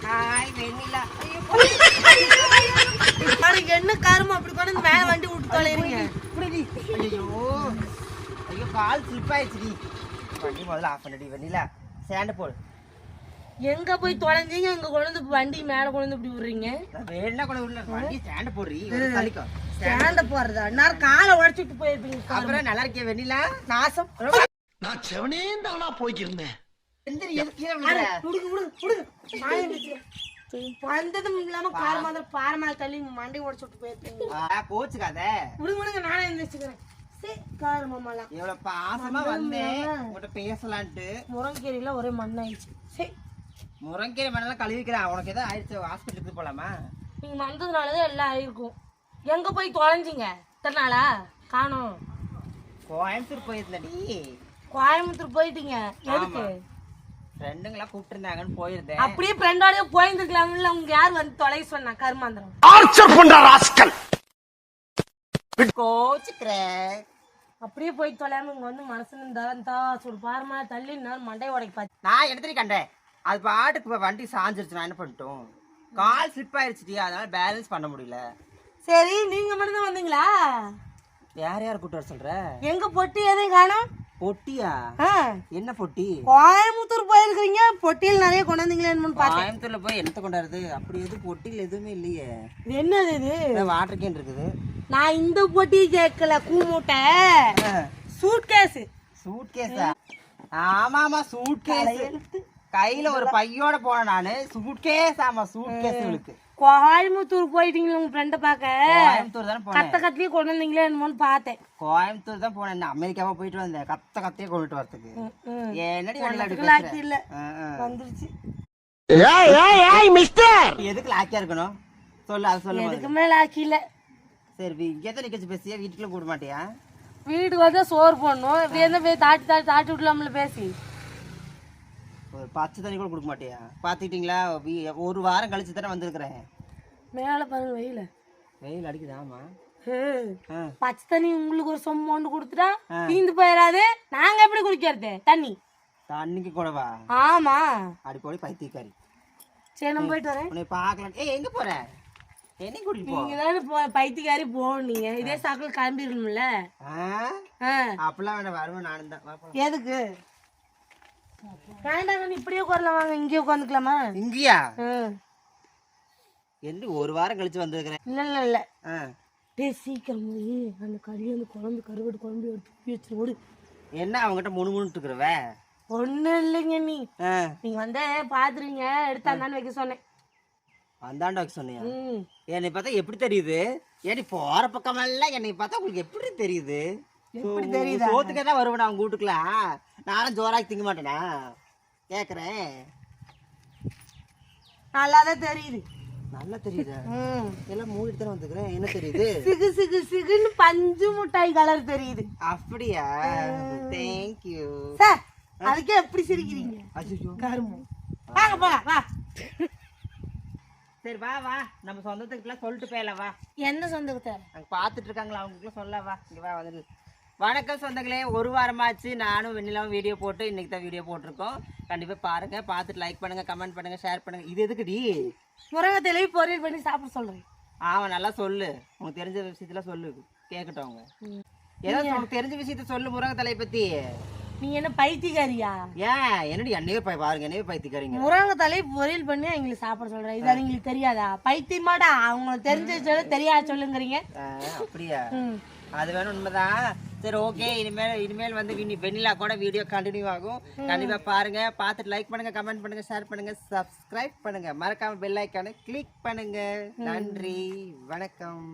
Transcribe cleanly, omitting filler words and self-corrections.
Hi வெண்ணிலா. அதுக்கு என்ன காரணம் அப்படி கொண்டு மேல வண்டி விட்டு தொலைறீங்க? ஐயோ ஐயோ கால் ஸ்லிப் ஆயிடுச்சுடி. வண்டி முதல்ல ஆஃப் பண்ணடி வெண்ணிலா. சேண்டு போடு. எங்க போய் தொலைஞ்சீங்க? எங்க கொண்டு வண்டி மேல கொண்டு இப்படி விடுறீங்க? வேணா கூட உள்ள வண்டி ஸ்டாண்ட் போடுறீ. தள்ளிக்கோ. ஸ்டாண்ட போறதா? நான் காலை உடைச்சிட்டு போயிருப்பீங்க. அப்புறம் நல்லா இருக்கே வெண்ணிலா. நாசம். நான் செவனே தானா போய்க்கிருந்தேன். எந்திரி கீழே விழுற. வந்ததும் இல்லாம கார் மாதிரி பாறை மேல தள்ளி மண்டை உடைச்சுட்டு போயிருப்பீங்க. கோச்சுக்காத. விடுங்க நானே எந்திரிச்சுக்கிறேன். சரி கார் மாமாலாம் எவ்வளவு பாசமா வந்தேன் உங்கள்கிட்ட பேசலான்ட்டு. முருங்கீரையில ஒரே மண்ணாயிடுச்சு. சரி முருங்கீரை மண்ணெல்லாம் கழுவிக்கிறேன். உனக்கு எதாவது ஆயிடுச்சு ஹாஸ்பிட்டலுக்கு போலாமா? நீங்க வந்ததுனாலதான் எல்லாம் ஆயிருக்கும். எங்க போய் தொலைஞ்சிங்க இத்தனை நாளா? காணோம். கோயம்புத்தூர் போயிருந்தடி. கோயம்புத்தூர் போயிட்டீங்க? எதுக்கு? ஃப்ரெண்டுங்களா கூப்பிட்டு இருந்தாங்கன்னு போயிருந்தேன். அப்படியே ஃப்ரெண்டோடய போயிருந்துக்கலாம்ல. உங்க யார் வந்து தொலை சொன்னா? கருமாந்திரம் ஆர்ச்சர் பண்ற ராஸ்கல். கோச்சுக்கிறேன். அப்படியே போய் தொலையாம இங்க வந்து மனசுல இருந்தா சுடு பாரமா தள்ளி மண்டை உடைக்க பாத்து. நான் எடுத்துட்டு கண்டேன். அது பாட்டுக்கு வண்டி சாஞ்சிருச்சு. நான் என்ன பண்ணிட்டோம்? கால் ஸ்லிப் ஆயிடுச்சுடி. அதனால பேலன்ஸ் பண்ண முடியல. சரி நீங்க மட்டும் தான் வந்தீங்களா? யார் யார் கூட்டு வர சொல்ற? எங்க பொட்டி எதையும் காணோம். பொட்டியா? என்ன பொட்டி? கோயம்புத்தூர் போயிருக்கீங்க, பொட்டியில் நிறைய கொண்டாந்தீங்களேன்னு பார்த்தேன். கோயம்புத்தூர்ல போய் என்னத்த கொண்டாடுறது? அப்படி எதுவும் பொட்டியில் எதுவுமே இல்லையே. இது என்னது இது? வாட்டர் கேன் இருக்குது. நான் இந்த பொட்டி கேட்கல. கூமூட்டை சூட் கேஸ். சூட் கேஸா? ஆமா ஆமா சூட் கேஸ். கையில ஒரு பையோட போனேன் நானு. Suitcase. ஆமா சூட் கேஸ் இருக்கு. கோயம்புத்தூர் போயிட்டீங்களா உங்க ஃப்ரெண்ட பாக்க? கோயம்புத்தூர் தானே போனேன். கத்த கத்தியே கொண்டு வந்தீங்களே என்னமோன்னு பார்த்தேன். கோயம்புத்தூர் தான் போனேன். அமெரிக்காவா போயிட்டு வந்தேன். கத்த கத்தையே கொண்டுட்டு வரதுக்கு. என்னடி இல்ல வந்துருச்சு. எதுக்கு லாக்கியா இருக்கணும் சொல்லு? அது சொல்லு. எதுக்குமே லாக்கி இல்ல. சரி இங்கே தான் நிக்கச்சு பேசியா? வீட்டுக்குள்ள போட மாட்டியா? வீட்டுக்கு வந்தா சோறு போடணும். இப்படி என்ன போய் தாட்டி விடலாம்ல பேசி. ஒரு பச்சை தண்ணி கூட கொடுக்க மாட்டியா? பாத்துக்கிட்டீங்களா? ஒரு வாரம் கழிச்சு தானே வந்திருக்கிறேன். மேல பாருங்க வெயில. வெயில் அடிக்குது. ஆமா பச்சை தண்ணி உங்களுக்கு ஒரு சொம்பு ஒன்று கொடுத்துட்டா தீந்து போயிடாது. நாங்க எப்படி குடிக்கிறது தண்ணி? தண்ணிக்கு கூடவா? ஆமா அடி போய் பைத்தியக்காரி. சரி நம்ம போயிட்டு வரேன். உன்னை பாக்கலாம். எங்க போற? என்ன கூட்டிட்டு போ? நீங்க தானே பைத்தியக்காரி போனீங்க. இதே சாக்கில் கிளம்பிடணும்ல. அப்பெல்லாம் வேணா வருவேன். நானும் தான். எதுக்கு வேண்டாங்க? இப்படியே உட்காரலாம். வாங்க இங்கே உட்காந்துக்கலாமா? இங்கயா? என்ன ஒரு வாரம் கழிச்சு வந்திருக்கிறேன். இல்ல இல்ல இல்ல சீக்கிரம் போய் அந்த கறி அந்த குழம்பு கருவாடு குழம்பு எடுத்து வச்சு ஓடு. என்ன அவங்ககிட்ட முணுமுணுட்டு இருக்கிறவ? ஒண்ணும் இல்லைங்க. நீங்க வந்து பாத்துறீங்க எடுத்தாந்தான்னு வைக்க சொன்னேன். வந்தாண்டா வைக்க சொன்னியா? என்னை பார்த்தா எப்படி தெரியுது? ஏன் போற பக்கமெல்லாம் என்னை பார்த்தா உங்களுக்கு எப்படி தெரியுது? எப்படி தெரியுது? சோத்துக்கே தான் வருவேன் அவங்க வீட்டுக்குலாம். நானும் ஜோராக்கி திங்க மாட்டேனா? கேக்குறேன். நல்லாதான் தெரியுது. நல்லா தெரியுதா? எல்லாம் மூடிட்டு தானே வந்துக்கிறேன். என்ன தெரியுது? சிகு சிகு சிகுன்னு பஞ்சு மிட்டாய் கலர் தெரியுது. அப்படியா? Thank you sir. அதுக்கே எப்படி சிரிக்கிறீங்க? அச்சோ கருமம். வாங்க போலாம் வா. சரி வா வா. நம்ம சொந்தத்துக்குலாம் சொல்லிட்டு போயலாம் வா. என்ன சொந்தத்தை? அங்கே பார்த்துட்டு இருக்காங்களா அவங்களுக்குலாம் சொல்ல வா. இங்கே வா வந்து. வணக்கம் சொந்தங்களே. ஒரு வாரமாச்சு நானும் வெண்ணிலாவும் வீடியோ போட்டு இன்னைக்கு தான் வீடியோ போட்டிருக்கோம். கண்டிப்பாக பாருங்க. பார்த்துட்டு லைக் பண்ணுங்க, கமெண்ட் பண்ணுங்க, ஷேர் பண்ணுங்க. இது எதுக்குடி? முருங்கை பொரியல் பண்ணி சாப்பிட சொல்றேன். ஆமாம் நல்லா சொல்லு. உனக்கு தெரிஞ்ச விஷயத்தெல்லாம் சொல்லு. கேட்கட்டும் அவங்க. ஏதாவது உனக்கு தெரிஞ்ச விஷயத்த சொல்லு முருங்கை தலையை பற்றி. நீ என்ன பைத்தியக்காரியா? ஏன் என்னடி என்னையே பாருங்க. என்னையே பைத்தியக்காரிங்க. முருங்கை தலையை பொரியல் பண்ணி எங்களுக்கு சாப்பிட சொல்றேன். இது அவங்களுக்கு தெரியாதா? பைத்தியமாடா. அவங்களுக்கு தெரிஞ்ச சொல்ல தெரியாது சொல்லுங்கிறீங்க. அப்படியா? அது வேணும். உண்மைதான். சரி ஓகே. இனிமேல் வந்து வெண்ணிலா கூட வீடியோ கண்டினியூ ஆகும். கண்டிப்பா பாருங்க. பார்த்துட்டு லைக் பண்ணுங்க, கமெண்ட் பண்ணுங்க, ஷேர் பண்ணுங்க, சப்ஸ்கிரைப் பண்ணுங்க. மறக்காம பெல் ஐக்கானை கிளிக் பண்ணுங்க. நன்றி, வணக்கம்.